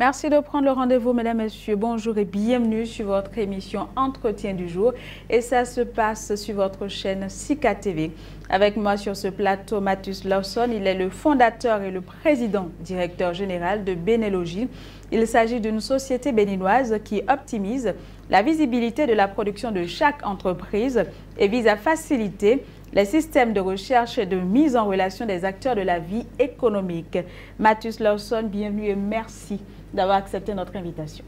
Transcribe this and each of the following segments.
Merci de prendre le rendez-vous, mesdames, messieurs. Bonjour et bienvenue sur votre émission Entretien du jour. Et ça se passe sur votre chaîne Sika TV. Avec moi sur ce plateau, Mathus Lawson. Il est le fondateur et le président directeur général de Benelogy. Il s'agit d'une société béninoise qui optimise la visibilité de la production de chaque entreprise et vise à faciliter les systèmes de recherche et de mise en relation des acteurs de la vie économique. Mathus Lawson, bienvenue et merci d'avoir accepté notre invitation.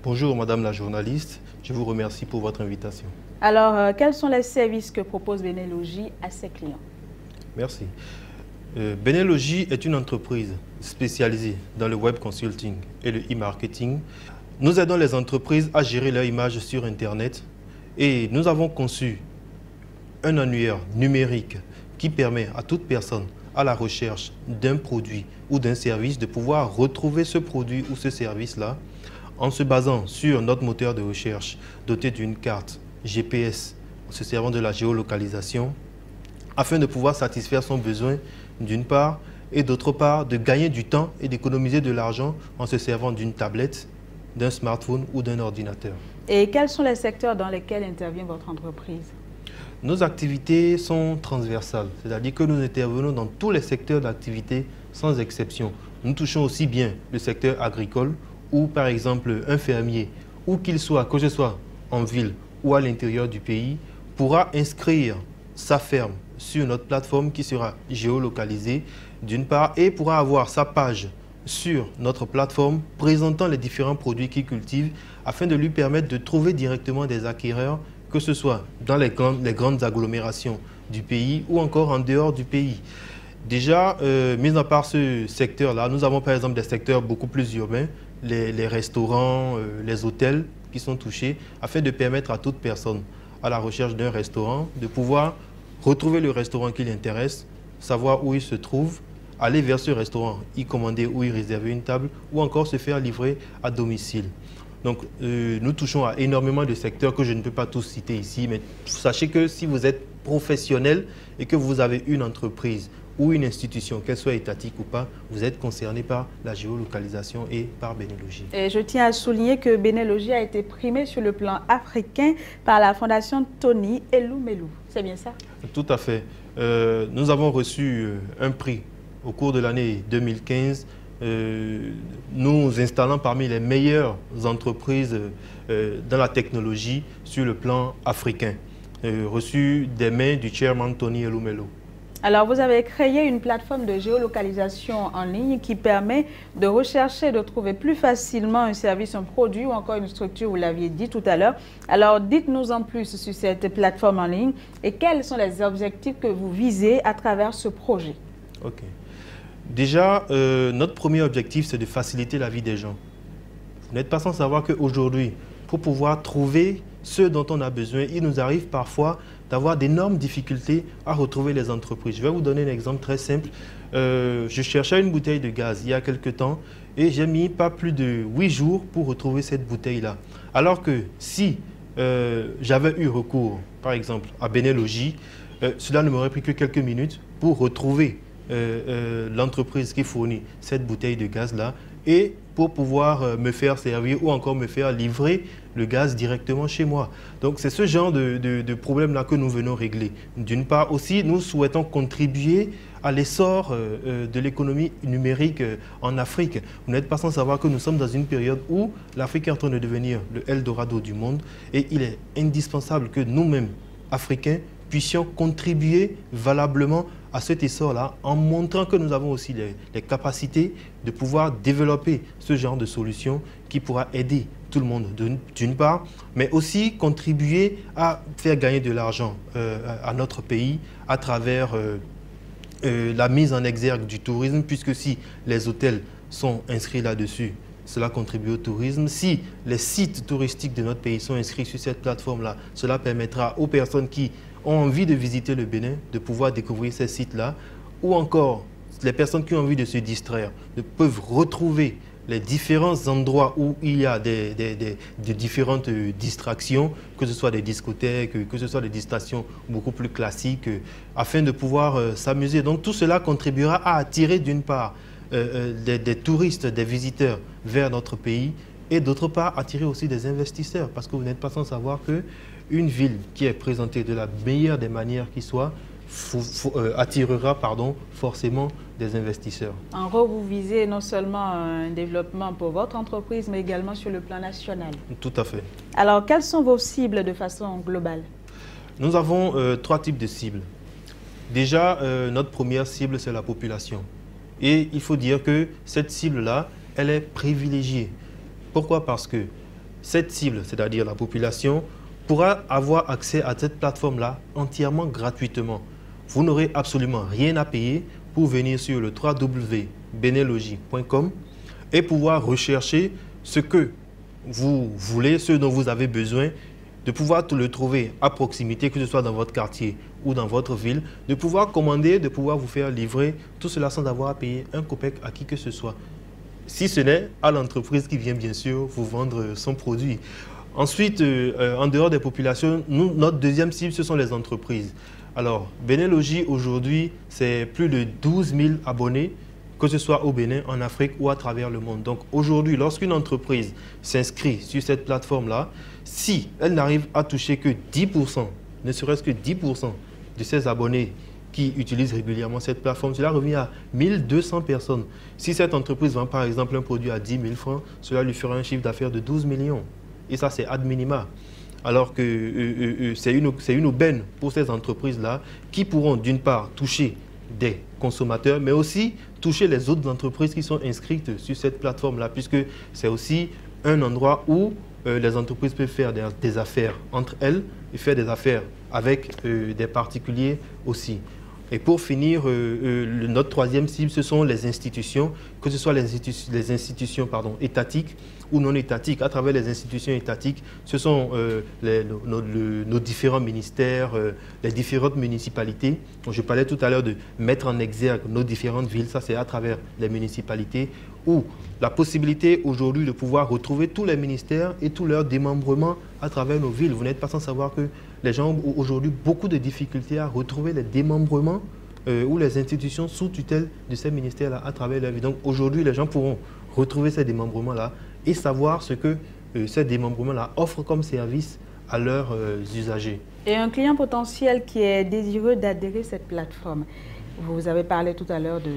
Bonjour Madame la journaliste, je vous remercie pour votre invitation. Alors, quels sont les services que propose Benelogy à ses clients? Merci. Benelogy est une entreprise spécialisée dans le web consulting et le e-marketing. Nous aidons les entreprises à gérer leur image sur Internet et nous avons conçu un annuaire numérique qui permet à toute personne à la recherche d'un produit ou d'un service de pouvoir retrouver ce produit ou ce service-là en se basant sur notre moteur de recherche doté d'une carte GPS en se servant de la géolocalisation afin de pouvoir satisfaire son besoin d'une part et d'autre part de gagner du temps et d'économiser de l'argent en se servant d'une tablette, d'un smartphone ou d'un ordinateur. Et quels sont les secteurs dans lesquels intervient votre entreprise? Nos activités sont transversales, c'est-à-dire que nous intervenons dans tous les secteurs d'activité sans exception. Nous touchons aussi bien le secteur agricole où, par exemple, un fermier, où qu'il soit, que ce soit en ville ou à l'intérieur du pays, pourra inscrire sa ferme sur notre plateforme qui sera géolocalisée d'une part et pourra avoir sa page sur notre plateforme présentant les différents produits qu'il cultive afin de lui permettre de trouver directement des acquéreurs, que ce soit dans les grandes agglomérations du pays ou encore en dehors du pays. Déjà, mis à part ce secteur-là, nous avons par exemple des secteurs beaucoup plus urbains, les restaurants, les hôtels qui sont touchés, afin de permettre à toute personne à la recherche d'un restaurant de pouvoir retrouver le restaurant qui l'intéresse, savoir où il se trouve, aller vers ce restaurant, y commander ou y réserver une table ou encore se faire livrer à domicile. Donc, nous touchons à énormément de secteurs que je ne peux pas tous citer ici, mais sachez que si vous êtes professionnel et que vous avez une entreprise ou une institution, qu'elle soit étatique ou pas, vous êtes concerné par la géolocalisation et par Benelogy. Et je tiens à souligner que Benelogy a été primé sur le plan africain par la fondation Tony Elumelu. C'est bien ça? Tout à fait. Nous avons reçu un prix au cours de l'année 2015, nous installant parmi les meilleures entreprises dans la technologie sur le plan africain, reçu des mains du chairman Tony Elumelu. Alors, vous avez créé une plateforme de géolocalisation en ligne qui permet de rechercher, de trouver plus facilement un service, un produit ou encore une structure, vous l'aviez dit tout à l'heure. Alors, dites-nous en plus sur cette plateforme en ligne et quels sont les objectifs que vous visez à travers ce projet. Ok. Déjà, notre premier objectif, c'est de faciliter la vie des gens. Vous n'êtes pas sans savoir qu'aujourd'hui, pour pouvoir trouver ce dont on a besoin, il nous arrive parfois d'avoir d'énormes difficultés à retrouver les entreprises. Je vais vous donner un exemple très simple. Je cherchais une bouteille de gaz il y a quelque temps et j'ai mis pas plus de 8 jours pour retrouver cette bouteille-là. Alors que si j'avais eu recours, par exemple, à Benelogy, cela ne m'aurait pris que quelques minutes pour retrouver l'entreprise qui fournit cette bouteille de gaz-là et pour pouvoir me faire servir ou encore me faire livrer le gaz directement chez moi. Donc c'est ce genre de problème-là que nous venons régler. D'une part aussi, nous souhaitons contribuer à l'essor de l'économie numérique en Afrique. Vous n'êtes pas sans savoir que nous sommes dans une période où l'Afrique est en train de devenir le Eldorado du monde et il est indispensable que nous-mêmes, Africains, puissions contribuer valablement à cet essor-là en montrant que nous avons aussi les capacités de pouvoir développer ce genre de solution qui pourra aider tout le monde d'une part, mais aussi contribuer à faire gagner de l'argent à notre pays à travers la mise en exergue du tourisme, puisque si les hôtels sont inscrits là-dessus, cela contribue au tourisme. Si les sites touristiques de notre pays sont inscrits sur cette plateforme-là, cela permettra aux personnes qui ont envie de visiter le Bénin, de pouvoir découvrir ces sites-là, ou encore les personnes qui ont envie de se distraire, peuvent retrouver les différents endroits où il y a des différentes distractions, que ce soit des discothèques, que ce soit des distractions beaucoup plus classiques, afin de pouvoir s'amuser. Donc tout cela contribuera à attirer d'une part des touristes, des visiteurs vers notre pays et d'autre part attirer aussi des investisseurs parce que vous n'êtes pas sans savoir qu'une ville qui est présentée de la meilleure des manières qui soit attirera forcément des investisseurs. En gros, vous visez non seulement un développement pour votre entreprise, mais également sur le plan national. Tout à fait. Alors, quelles sont vos cibles de façon globale? Nous avons 3 types de cibles. Déjà, notre première cible, c'est la population. Et il faut dire que cette cible-là, elle est privilégiée. Pourquoi? Parce que cette cible, c'est-à-dire la population, pourra avoir accès à cette plateforme-là entièrement gratuitement. Vous n'aurez absolument rien à payer pour venir sur le www.benelogie.com et pouvoir rechercher ce que vous voulez, ce dont vous avez besoin, de pouvoir le trouver à proximité, que ce soit dans votre quartier ou dans votre ville, de pouvoir commander, de pouvoir vous faire livrer, tout cela sans avoir à payer un copec à qui que ce soit. Si ce n'est à l'entreprise qui vient bien sûr vous vendre son produit. Ensuite, en dehors des populations, notre deuxième cible, ce sont les entreprises. Alors, Benelogie, aujourd'hui, c'est plus de 12 000 abonnés, que ce soit au Bénin, en Afrique ou à travers le monde. Donc, aujourd'hui, lorsqu'une entreprise s'inscrit sur cette plateforme-là, si elle n'arrive à toucher que 10%, ne serait-ce que 10% de ses abonnés qui utilisent régulièrement cette plateforme, cela revient à 1200 personnes. Si cette entreprise vend par exemple un produit à 10 000 francs, cela lui fera un chiffre d'affaires de 12 millions. Et ça, c'est ad minima. Alors que c'est une aubaine pour ces entreprises-là qui pourront d'une part toucher des consommateurs, mais aussi toucher les autres entreprises qui sont inscrites sur cette plateforme-là, puisque c'est aussi un endroit où les entreprises peuvent faire des affaires entre elles et faire des affaires avec des particuliers aussi. Et pour finir, notre troisième cible, ce sont les institutions, que ce soit les institutions étatiques ou non étatiques. À travers les institutions étatiques, ce sont nos différents ministères, les différentes municipalités. Je parlais tout à l'heure de mettre en exergue nos différentes villes, ça c'est à travers les municipalités, ou la possibilité aujourd'hui de pouvoir retrouver tous les ministères et tous leurs démembrements à travers nos villes. Vous n'êtes pas sans savoir que les gens ont aujourd'hui beaucoup de difficultés à retrouver les démembrements ou les institutions sous tutelle de ces ministères-là à travers leur vie. Donc aujourd'hui, les gens pourront retrouver ces démembrements-là et savoir ce que ces démembrements-là offrent comme service à leurs usagers. Et un client potentiel qui est désireux d'adhérer à cette plateforme, vous avez parlé tout à l'heure de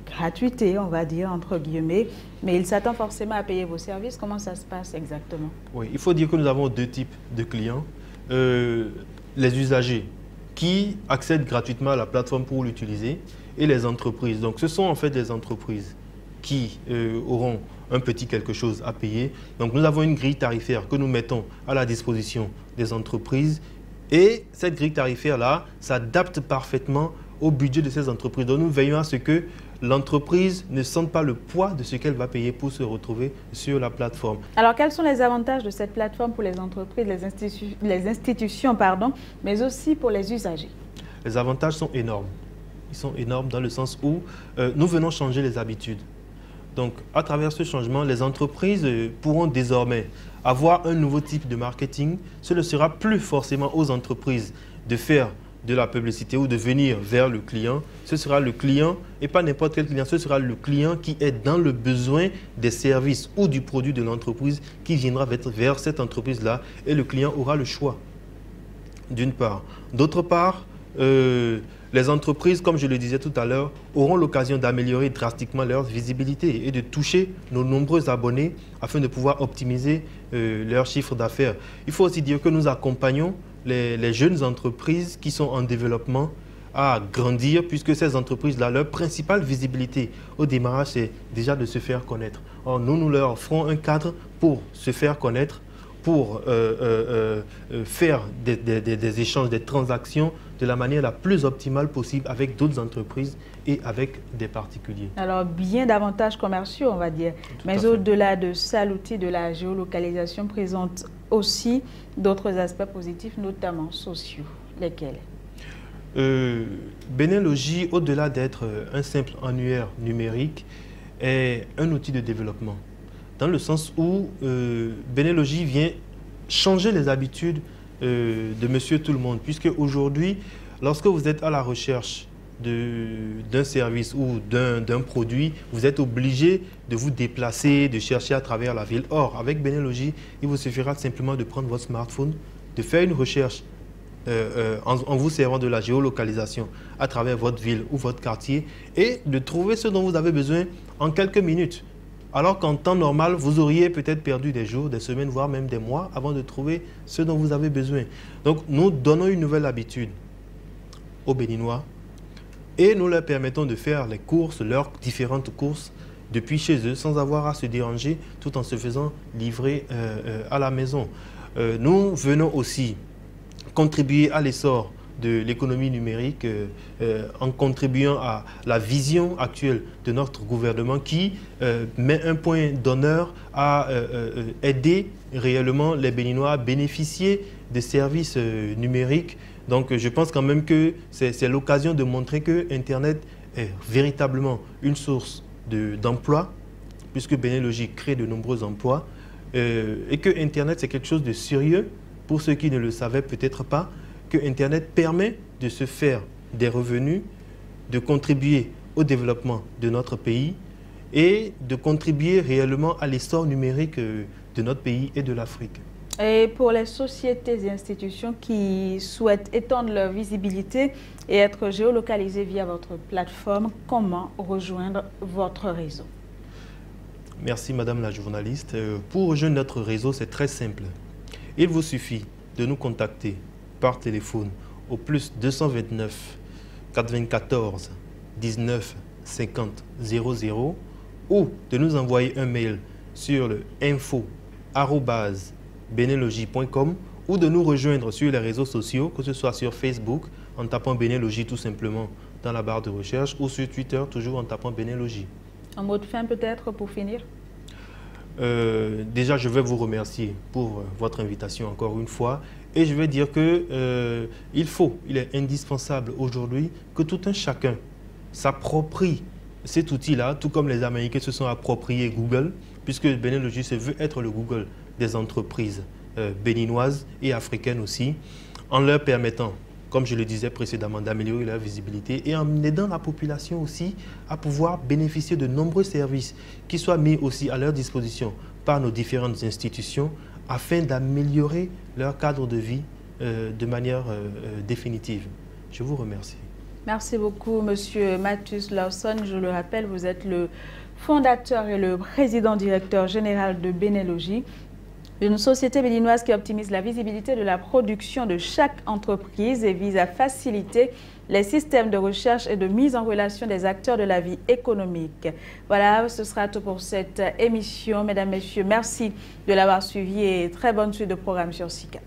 gratuité, on va dire, entre guillemets, mais il s'attend forcément à payer vos services. Comment ça se passe exactement? Oui, il faut dire que nous avons 2 types de clients. Les usagers qui accèdent gratuitement à la plateforme pour l'utiliser et les entreprises. Donc ce sont en fait les entreprises qui auront un petit quelque chose à payer. Donc nous avons une grille tarifaire que nous mettons à la disposition des entreprises et cette grille tarifaire-là s'adapte parfaitement au budget de ces entreprises. Donc nous veillons à ce que l'entreprise ne sente pas le poids de ce qu'elle va payer pour se retrouver sur la plateforme. Alors, quels sont les avantages de cette plateforme pour les entreprises, les institutions, mais aussi pour les usagers? Les avantages sont énormes. Ils sont énormes dans le sens où nous venons changer les habitudes. Donc, à travers ce changement, les entreprises pourront désormais avoir un nouveau type de marketing. Ce ne sera plus forcément aux entreprises de faire de la publicité ou de venir vers le client. Ce sera le client et pas n'importe quel client, ce sera le client qui est dans le besoin des services ou du produit de l'entreprise qui viendra vers cette entreprise-là et le client aura le choix, d'une part. D'autre part, les entreprises, comme je le disais tout à l'heure, auront l'occasion d'améliorer drastiquement leur visibilité et de toucher nos nombreux abonnés afin de pouvoir optimiser leur chiffre d'affaires. Il faut aussi dire que nous accompagnons les jeunes entreprises qui sont en développement à grandir puisque ces entreprises-là, leur principale visibilité au démarrage, c'est déjà de se faire connaître. Or, nous leur offrons un cadre pour se faire connaître, pour faire des échanges, des transactions de la manière la plus optimale possible avec d'autres entreprises et avec des particuliers. Alors, bien d'avantages commerciaux, on va dire. Mais au-delà de ça, l'outil de la géolocalisation présente aussi d'autres aspects positifs, notamment sociaux. Lesquels? Benelogie, au-delà d'être un simple annuaire numérique, est un outil de développement. Dans le sens où Benelogie vient changer les habitudes de monsieur tout le monde. Puisque aujourd'hui, lorsque vous êtes à la recherche d'un service ou d'un produit, vous êtes obligé de vous déplacer, de chercher à travers la ville. Or, avec Benelogis, il vous suffira simplement de prendre votre smartphone, de faire une recherche en vous servant de la géolocalisation à travers votre ville ou votre quartier et de trouver ce dont vous avez besoin en quelques minutes. Alors qu'en temps normal, vous auriez peut-être perdu des jours, des semaines, voire même des mois avant de trouver ce dont vous avez besoin. Donc, nous donnons une nouvelle habitude aux Béninois et nous leur permettons de faire les courses, leurs différentes courses depuis chez eux sans avoir à se déranger tout en se faisant livrer à la maison. Nous venons aussi contribuer à l'essor de l'économie numérique en contribuant à la vision actuelle de notre gouvernement qui met un point d'honneur à aider réellement les Béninois à bénéficier des services numériques. Donc je pense quand même que c'est l'occasion de montrer que Internet est véritablement une source d'emploi, puisque Benelogis crée de nombreux emplois, et que Internet c'est quelque chose de sérieux. Pour ceux qui ne le savaient peut-être pas, que Internet permet de se faire des revenus, de contribuer au développement de notre pays et de contribuer réellement à l'essor numérique de notre pays et de l'Afrique. Et pour les sociétés et institutions qui souhaitent étendre leur visibilité et être géolocalisées via votre plateforme, comment rejoindre votre réseau? Merci Madame la journaliste. Pour rejoindre notre réseau, c'est très simple. Il vous suffit de nous contacter par téléphone au plus 229 94 19 50 00 ou de nous envoyer un mail sur le info@benelogis.com ou de nous rejoindre sur les réseaux sociaux, que ce soit sur Facebook en tapant Benelogis tout simplement dans la barre de recherche ou sur Twitter toujours en tapant Benelogis. Un mot de fin peut-être pour finir? Déjà, je vais vous remercier pour votre invitation encore une fois et je vais dire que il est indispensable aujourd'hui que tout un chacun s'approprie cet outil-là, tout comme les Américains se sont appropriés Google, puisque Benelogis se veut être le Google des entreprises béninoises et africaines aussi, en leur permettant, comme je le disais précédemment, d'améliorer leur visibilité et en aidant la population aussi à pouvoir bénéficier de nombreux services qui soient mis aussi à leur disposition par nos différentes institutions afin d'améliorer leur cadre de vie de manière définitive. Je vous remercie. Merci beaucoup, Monsieur Mathus Lawson. Je le rappelle, vous êtes le fondateur et le président directeur général de Benelogis, une société béninoise qui optimise la visibilité de la production de chaque entreprise et vise à faciliter les systèmes de recherche et de mise en relation des acteurs de la vie économique. Voilà, ce sera tout pour cette émission. Mesdames, Messieurs, merci de l'avoir suivi et très bonne suite de programme sur SICA.